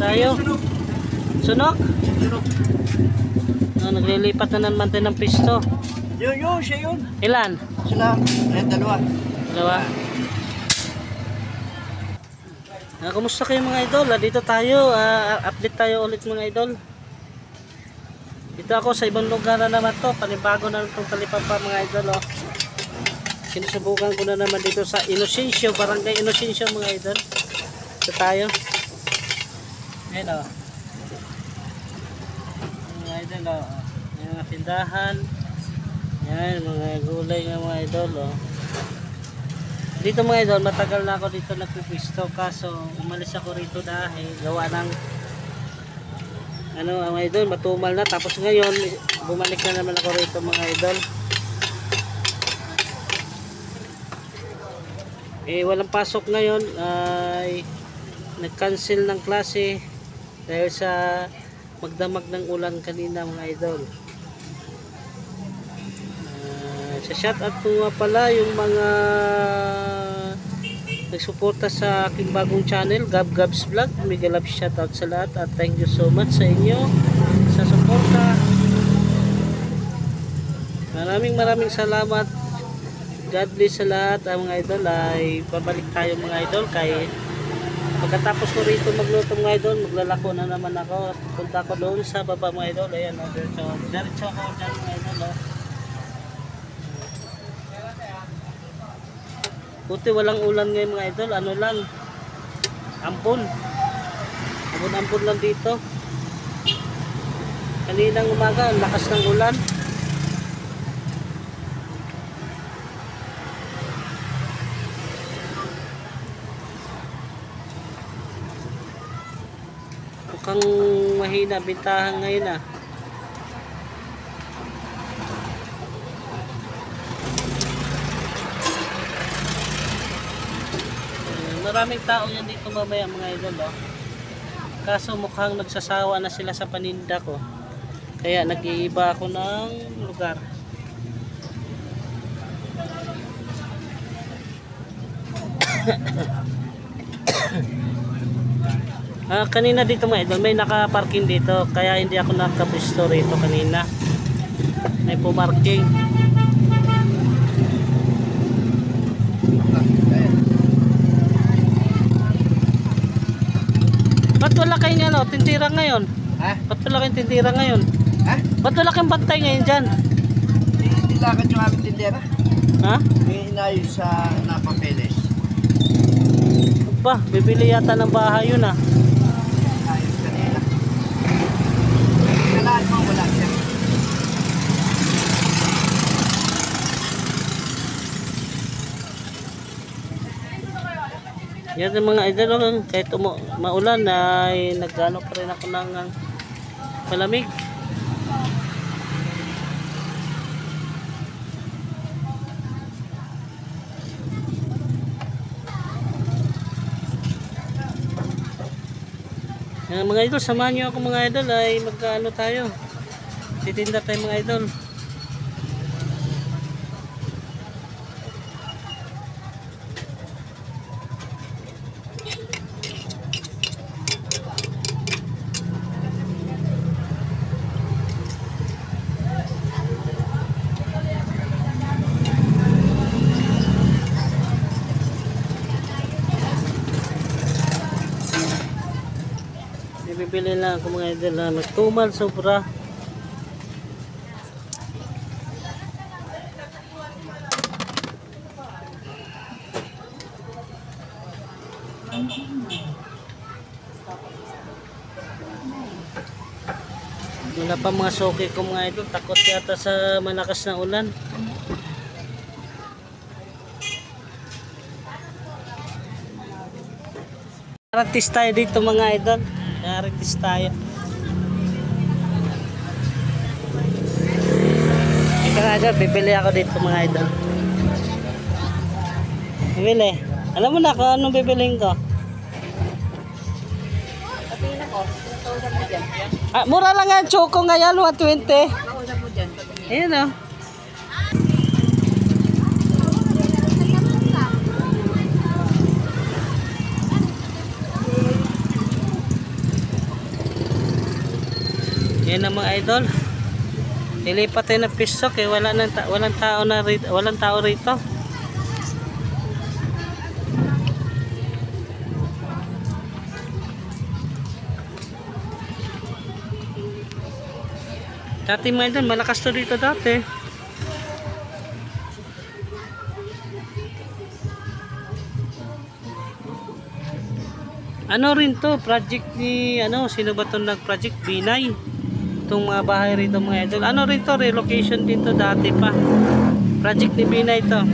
Tayo. Sunok? Sunok. Naglilipat na naman tayo ng pisto. Yun, siya yun. Ilan? Sila, dalawa. Dalawa. Kumusta kayo mga idol? Dito tayo, update tayo ulit mga idol. Dito ako sa ibang lugar na naman to. Panibago na itong talipapa mga idol. Oh. Sinusubukan ko na naman dito sa Inocencio, Barangay Inocencio mga idol. Dito tayo. Ayan o. Mga idol o. Ayan mga tindahan. Ayan mga gulay nga mga idol o. Dito mga idol, matagal na ako dito nagpupwisto. Kaso umalis ako rito dahil gawa ng mga idol, matumal na. Tapos ngayon, bumalik na naman ako rito mga idol. Walang pasok ngayon ay nag-cancel ng klase dahil sa magdamag ng ulan kanina mga idol. Sa shoutout ko nga pala yung mga nagsuporta sa aking bagong channel, Gab Gabs Vlog. Mega love shoutout sa lahat at thank you so much sa inyo sa suporta. Maraming salamat. God bless sa lahat. Mga idol ay babalik tayo mga idol kay pagkatapos ko rito magluto mga idol, maglalako na naman ako. Punta ko doon sa baba mga idol. Ayan o, diretso ako dyan mga idol o. Buti walang ulan ngayon mga idol, ano lang, ampon lang dito. Kaninang umaga, lakas ng ulan. Mukhang mahina bintahan ngayon ah. Maraming tao yan dito mamaya mga idol oh. Kaso mukhang nagsasawa na sila sa paninda ko. Kaya nag-iiba ako ng lugar. Kanina dito mga idol may naka-parking dito. Kaya hindi ako nakapisto rito kanina. May pumarking. Ba't wala kayong tindira ngayon? Ha? Ba't wala kayong tindira ngayon? Ha? Ba't wala kayong bantay ngayon dyan? Hindi lakad yung aming tindera. Ha? May inayos sa napapeles. Ba, bibili yata ng bahay yun ah. Inayos kanila. Kalaan mo, wala siya. Yan yung mga idol, kahit maulan ay nagano pa rin ako ng malamig. Yan mga idol, samahan nyo ako mga idol ay magkaano tayo. Titinda tayo mga idol. Bibili lang ako mga idol na magtumal sobra. Wala pa mga soke ko mga idol, takot yata sa malakas na ulan. Artis tayo dito mga idol. Artis tayo. Ika nga idol, bibili ako dito mga idol. Bibili. Alam mo na kung anong bibiliin ko? Sabihin ako, 2,000 mo dyan. Mura lang nga choco ngayon, 120. 2,000 mo dyan. Ayan o. Yan ang mga idol. Ilipat tayo ng piso kaya walang tao na walang tao rito. Dati mga idol, malakas to dito dati. Ano rin to, project ni sino ba itong nag-project? Binay. Itong mga bahay rito mga idol. Ano rin to, relocation dito dati pa. Project ni Binay to.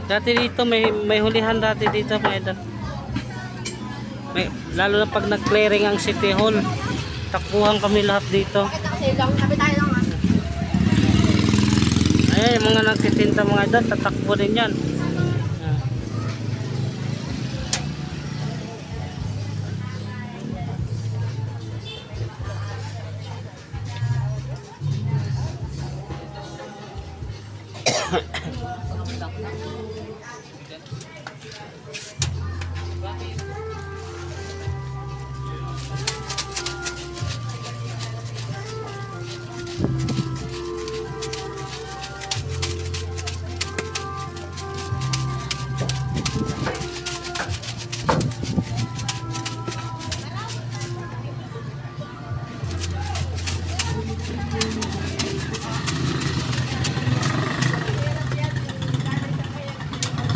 Dati dito may hulihan dati dito mga idol. Lalo na pag nag-clearing ang City Hall. Takbuhan kami lahat dito. Kasi lang, sabi tayo lang. Ay, mga nagtitinda mga idol, tatakbo din yan.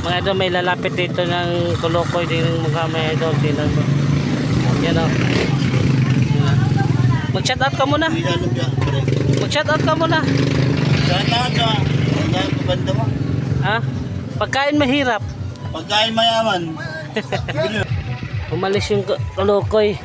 Mga idol, may lalapit dito ng Kolokoy din mga mga idol. Tingnan mo. Yan o. Mag-shout out ka muna. Mag-shout out ka muna. Saan banda mo? Ha? Pagkain mahirap. Pagkain mayaman. Umalis yung Kolokoy.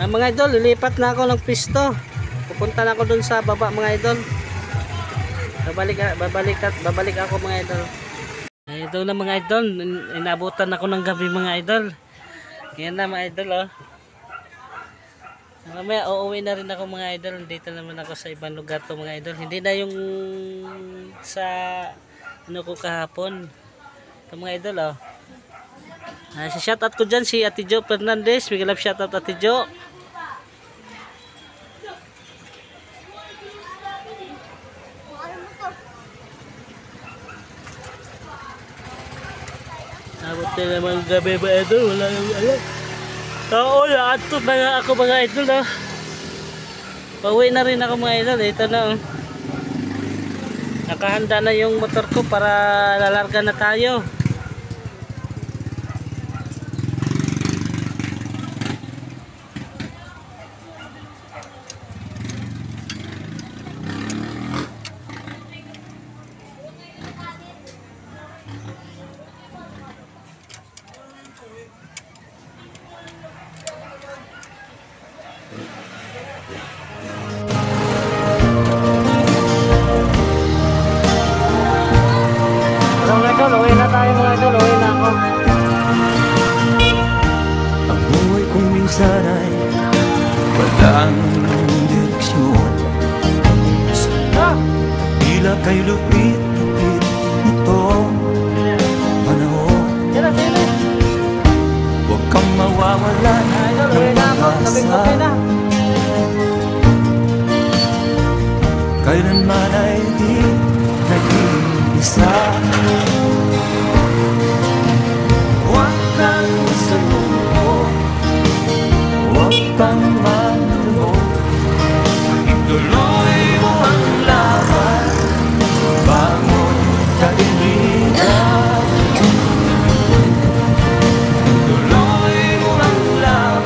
Mga idol, lilipat na ako ng pisto. Pupunta na ako dun sa baba mga idol. Babalik ako mga idol. Ito na mga idol, inabutan ako ng gabi mga idol. Yan na mga idol oh. Mamaya uuwi na rin ako mga idol. Dito naman ako sa ibang lugar to mga idol. Hindi na yung sa ko kahapon. Ito mga idol oh. Si shoutout ko dyan si Ate Jo Fernandez. Big love shoutout Ate Jo. Abot na naman gabi ba ito? Wala nang alam. Oo, naatot na nga ako mga idol na. Pauwi na rin ako mga idol. Ito na oh. Nakahanda na yung motor ko para lalarga na tayo. Uwi na tayo mga idol, uwi na ako. Ang buhay ko minsan ay walang direksyon. Tila kay lupit-lupit itong panahon. Huwag kang mawawalan Idol, uwi na ako, gabi-gabi na. Kailanman ay di nag-iisa. Huwag kang sumuko, huwag kang malumo. Ituloy mo ang laban, bangon kaibigan. Ituloy mo ang laban.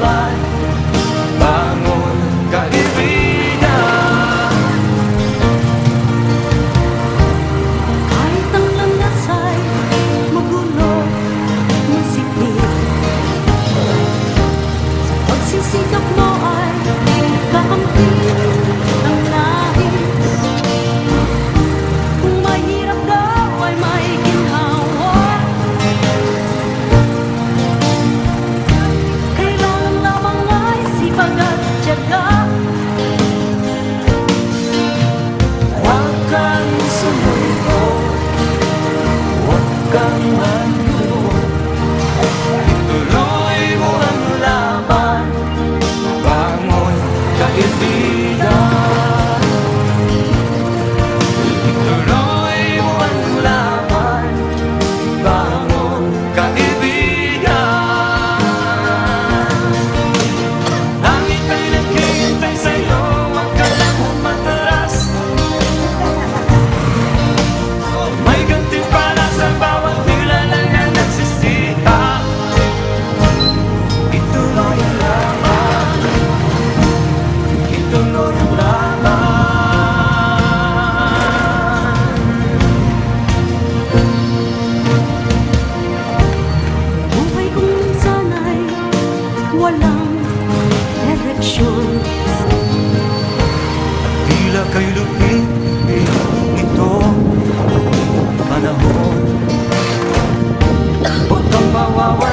mawawala